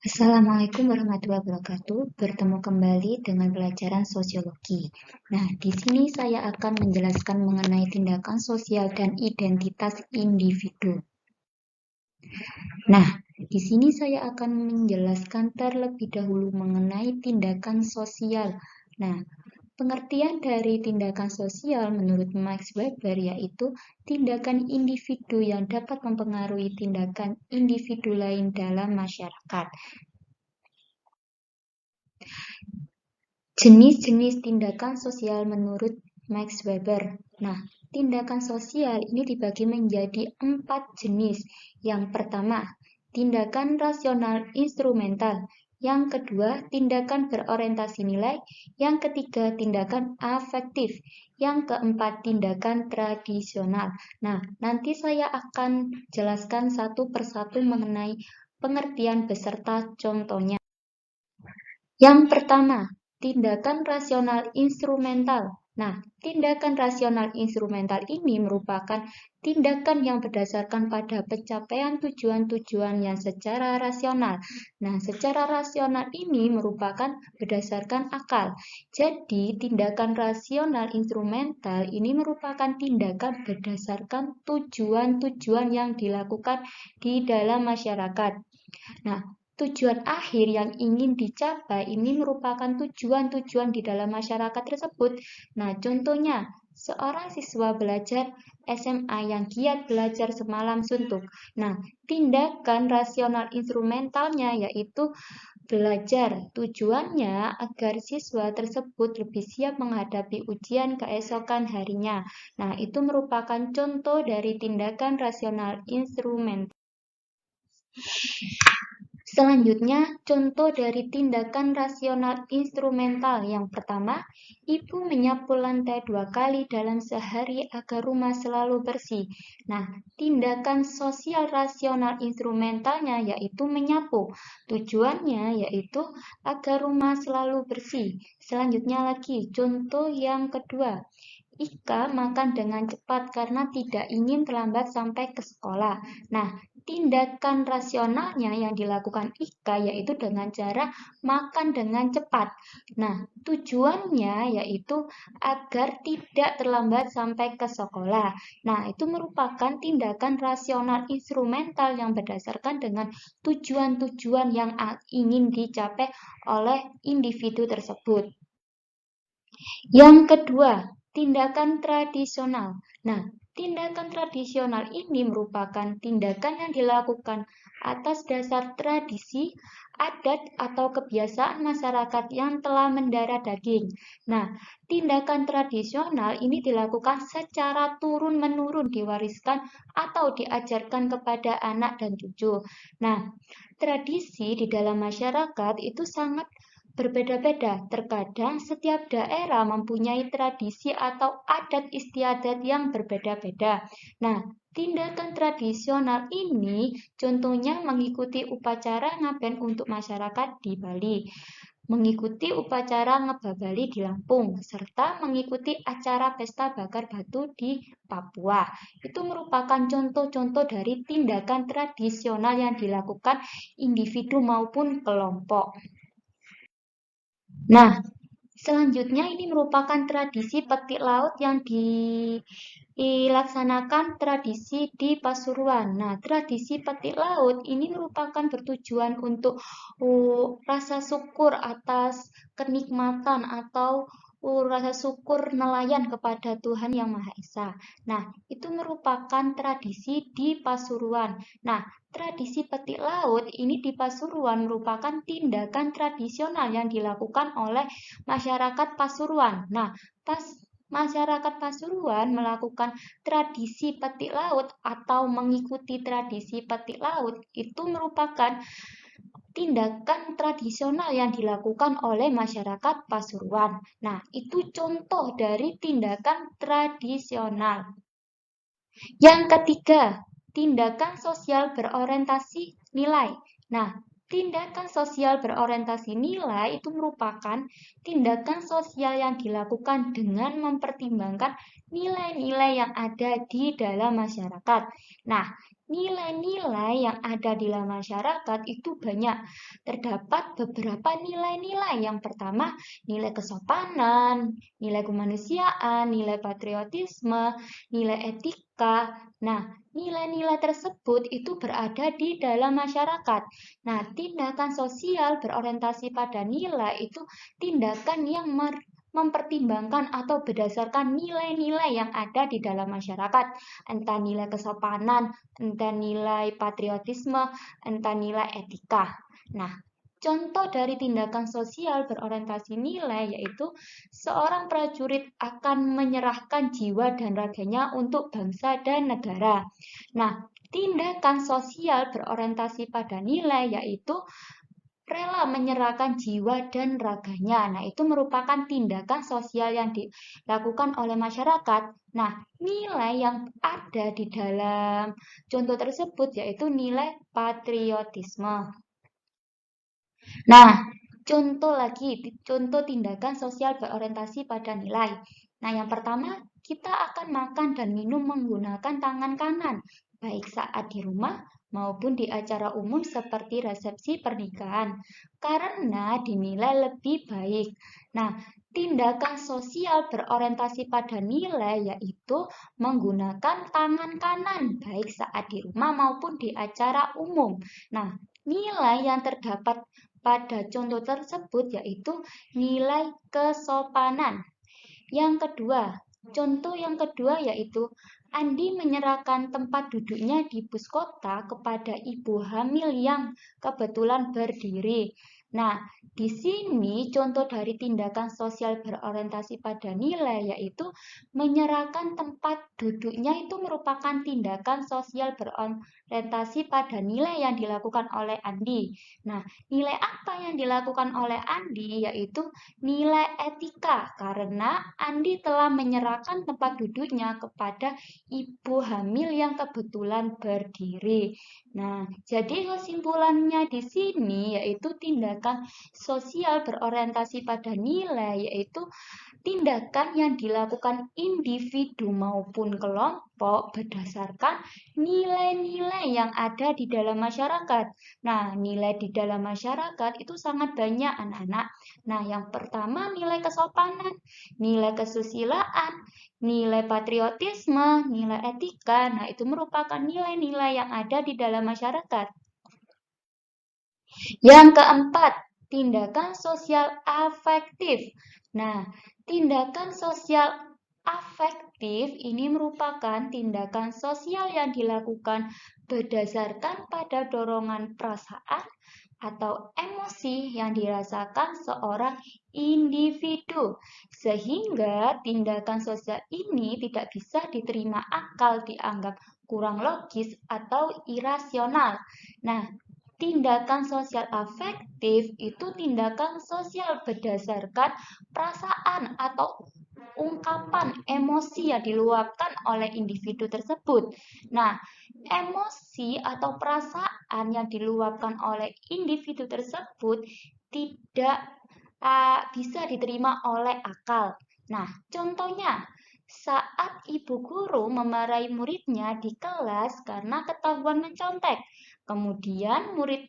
Assalamualaikum warahmatullahi wabarakatuh. Bertemu kembali dengan pelajaran sosiologi. Nah, di sini saya akan menjelaskan mengenai tindakan sosial dan identitas individu. Nah, di sini saya akan menjelaskan terlebih dahulu mengenai tindakan sosial. Nah, pengertian dari tindakan sosial menurut Max Weber yaitu tindakan individu yang dapat mempengaruhi tindakan individu lain dalam masyarakat. Jenis-jenis tindakan sosial menurut Max Weber. Nah, tindakan sosial ini dibagi menjadi 4 jenis. Yang pertama, tindakan rasional instrumental. Yang kedua, tindakan berorientasi nilai. Yang ketiga, tindakan afektif. Yang keempat, tindakan tradisional. Nah, nanti saya akan jelaskan satu persatu mengenai pengertian beserta contohnya. Yang pertama, tindakan rasional instrumental. Nah, tindakan rasional instrumental ini merupakan tindakan yang berdasarkan pada pencapaian tujuan-tujuan yang secara rasional. Nah, secara rasional ini merupakan berdasarkan akal. Jadi, tindakan rasional instrumental ini merupakan tindakan berdasarkan tujuan-tujuan yang dilakukan di dalam masyarakat. Nah, tujuan akhir yang ingin dicapai ini merupakan tujuan-tujuan di dalam masyarakat tersebut. Nah, contohnya, seorang siswa belajar SMA yang giat belajar semalam suntuk. Nah, tindakan rasional instrumentalnya yaitu belajar. Tujuannya agar siswa tersebut lebih siap menghadapi ujian keesokan harinya. Nah, itu merupakan contoh dari tindakan rasional instrumental. Selanjutnya, contoh dari tindakan rasional instrumental. Yang pertama, ibu menyapu lantai 2 kali dalam sehari agar rumah selalu bersih. Nah, tindakan sosial rasional instrumentalnya yaitu menyapu. Tujuannya yaitu agar rumah selalu bersih. Selanjutnya lagi, contoh yang kedua. Ika makan dengan cepat karena tidak ingin terlambat sampai ke sekolah. Nah, tindakan rasionalnya yang dilakukan Ika yaitu dengan cara makan dengan cepat. Nah, tujuannya yaitu agar tidak terlambat sampai ke sekolah. Nah, itu merupakan tindakan rasional instrumental yang berdasarkan dengan tujuan-tujuan yang ingin dicapai oleh individu tersebut. Yang kedua, tindakan tradisional. Nah, tindakan tradisional ini merupakan tindakan yang dilakukan atas dasar tradisi, adat, atau kebiasaan masyarakat yang telah mendarah daging. Nah, tindakan tradisional ini dilakukan secara turun-menurun diwariskan atau diajarkan kepada anak dan cucu. Nah, tradisi di dalam masyarakat itu sangat berbeda-beda. Terkadang setiap daerah mempunyai tradisi atau adat istiadat yang berbeda-beda. Nah, tindakan tradisional ini contohnya mengikuti upacara ngaben untuk masyarakat di Bali, mengikuti upacara ngebabali di Lampung, serta mengikuti acara pesta bakar batu di Papua. Itu merupakan contoh-contoh dari tindakan tradisional yang dilakukan individu maupun kelompok. Nah, selanjutnya ini merupakan tradisi petik laut yang dilaksanakan tradisi di Pasuruan. Nah, tradisi petik laut ini merupakan bertujuan untuk rasa syukur atas kenikmatan atau rasa syukur nelayan kepada Tuhan Yang Maha Esa. Nah, itu merupakan tradisi di Pasuruan. Nah, tradisi petik laut ini di Pasuruan merupakan tindakan tradisional yang dilakukan oleh masyarakat Pasuruan. Nah, masyarakat Pasuruan melakukan tradisi petik laut atau mengikuti tradisi petik laut itu merupakan tindakan tradisional yang dilakukan oleh masyarakat Pasuruan. Nah, itu contoh dari tindakan tradisional. Yang ketiga, tindakan sosial berorientasi nilai. Nah, tindakan sosial berorientasi nilai itu merupakan tindakan sosial yang dilakukan dengan mempertimbangkan nilai-nilai yang ada di dalam masyarakat. Nah, nilai-nilai yang ada di dalam masyarakat itu banyak. Terdapat beberapa nilai-nilai. Yang pertama, nilai kesopanan, nilai kemanusiaan, nilai patriotisme, nilai etika. Nah, nilai-nilai tersebut itu berada di dalam masyarakat. Nah, tindakan sosial berorientasi pada nilai itu tindakan yang mempertimbangkan atau berdasarkan nilai-nilai yang ada di dalam masyarakat, entah nilai kesopanan, entah nilai patriotisme, entah nilai etika. Nah, contoh dari tindakan sosial berorientasi nilai yaitu seorang prajurit akan menyerahkan jiwa dan raganya untuk bangsa dan negara. Nah, tindakan sosial berorientasi pada nilai yaitu rela menyerahkan jiwa dan raganya. Nah, itu merupakan tindakan sosial yang dilakukan oleh masyarakat. Nah, nilai yang ada di dalam contoh tersebut yaitu nilai patriotisme. Nah, contoh tindakan sosial berorientasi pada nilai. Nah, yang pertama, kita akan makan dan minum menggunakan tangan kanan, baik saat di rumah maupun di acara umum seperti resepsi pernikahan, karena dinilai lebih baik. Nah, tindakan sosial berorientasi pada nilai yaitu menggunakan tangan kanan, baik saat di rumah maupun di acara umum. Nah, nilai yang terdapat pada contoh tersebut yaitu nilai kesopanan. Yang kedua, contoh yang kedua yaitu Andi menyerahkan tempat duduknya di bus kota kepada ibu hamil yang kebetulan berdiri. Nah, di sini contoh dari tindakan sosial berorientasi pada nilai yaitu menyerahkan tempat duduknya itu merupakan tindakan sosial berorientasi pada nilai yang dilakukan oleh Andi. Nah, nilai apa yang dilakukan oleh Andi yaitu nilai etika karena Andi telah menyerahkan tempat duduknya kepada ibu hamil yang kebetulan berdiri. Nah, jadi kesimpulannya di sini yaitu tindakan sosial berorientasi pada nilai yaitu tindakan yang dilakukan individu maupun kelompok berdasarkan nilai-nilai yang ada di dalam masyarakat. Nah, nilai di dalam masyarakat itu sangat banyak anak-anak. Nah, yang pertama nilai kesopanan, nilai kesusilaan, nilai patriotisme, nilai etika. Nah, itu merupakan nilai-nilai yang ada di dalam masyarakat. Yang keempat, tindakan sosial afektif. Nah, tindakan sosial afektif ini merupakan tindakan sosial yang dilakukan berdasarkan pada dorongan perasaan atau emosi yang dirasakan seorang individu. Sehingga tindakan sosial ini tidak bisa diterima akal, dianggap kurang logis atau irasional. Nah, tindakan sosial afektif itu tindakan sosial berdasarkan perasaan atau ungkapan emosi yang diluapkan oleh individu tersebut. Nah, emosi atau perasaan yang diluapkan oleh individu tersebut tidak bisa diterima oleh akal. Nah, contohnya, saat ibu guru memarahi muridnya di kelas karena ketahuan mencontek, kemudian murid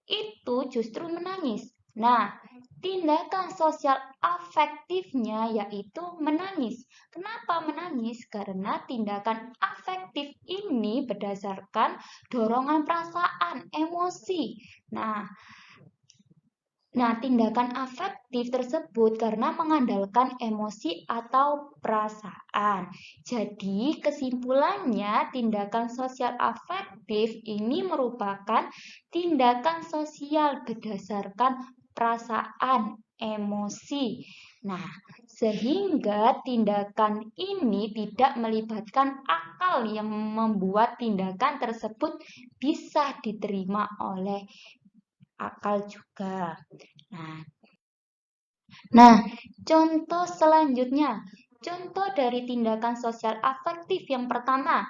itu justru menangis. Nah, tindakan sosial afektifnya yaitu menangis. Kenapa menangis? Karena tindakan afektif ini berdasarkan dorongan perasaan, emosi. Nah, tindakan afektif tersebut karena mengandalkan emosi atau perasaan. Jadi, kesimpulannya tindakan sosial afektif ini merupakan tindakan sosial berdasarkan perasaan, emosi. Nah, sehingga tindakan ini tidak melibatkan akal yang membuat tindakan tersebut bisa diterima oleh akal juga. Nah, contoh selanjutnya, contoh dari tindakan sosial afektif yang pertama,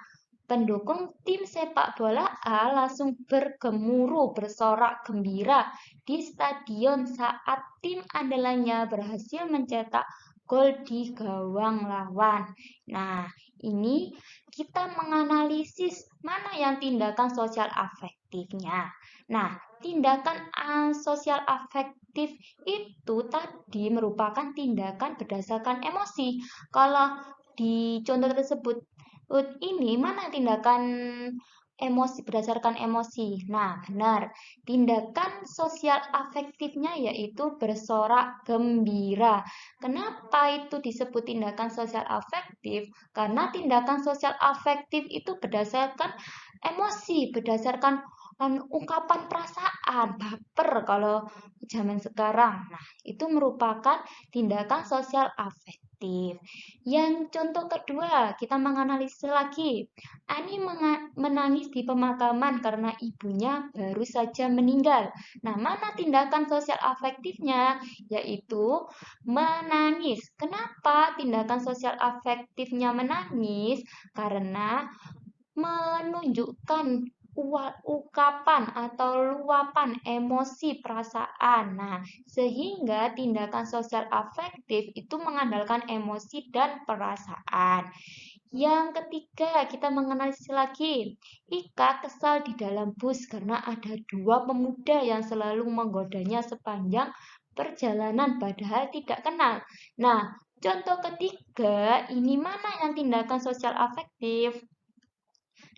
pendukung tim sepak bola A langsung bergemuruh bersorak gembira di stadion saat tim andalannya berhasil mencetak gol di gawang lawan. Nah, ini kita menganalisis mana yang tindakan sosial afektifnya. Nah, tindakan sosial afektif itu tadi merupakan tindakan berdasarkan emosi. Kalau di contoh tersebut ini mana tindakan emosi berdasarkan emosi. Nah, benar. Tindakan sosial afektifnya yaitu bersorak gembira. Kenapa itu disebut tindakan sosial afektif? Karena tindakan sosial afektif itu berdasarkan emosi, berdasarkan ungkapan perasaan, baper kalau zaman sekarang. Nah, itu merupakan tindakan sosial afektif. Yang contoh kedua, kita menganalisis lagi. Ani menangis di pemakaman karena ibunya baru saja meninggal. Nah, mana tindakan sosial afektifnya? Yaitu menangis. Kenapa tindakan sosial afektifnya menangis? Karena menunjukkan ungkapan atau luapan emosi perasaan. Nah, sehingga tindakan sosial afektif itu mengandalkan emosi dan perasaan. Yang ketiga, kita menganalisis lagi. Ika kesal di dalam bus karena ada dua pemuda yang selalu menggodanya sepanjang perjalanan padahal tidak kenal. Nah, contoh ketiga, ini mana yang tindakan sosial afektif?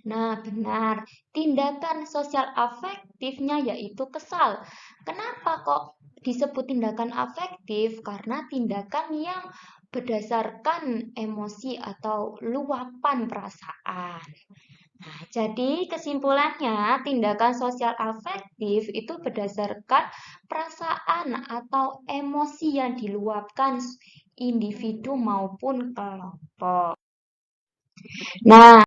Nah, benar. Tindakan sosial afektifnya yaitu kesal. Kenapa kok disebut tindakan afektif? Karena tindakan yang berdasarkan emosi atau luapan perasaan. Nah, jadi kesimpulannya, tindakan sosial afektif itu berdasarkan perasaan atau emosi yang diluapkan individu maupun kelompok. Nah,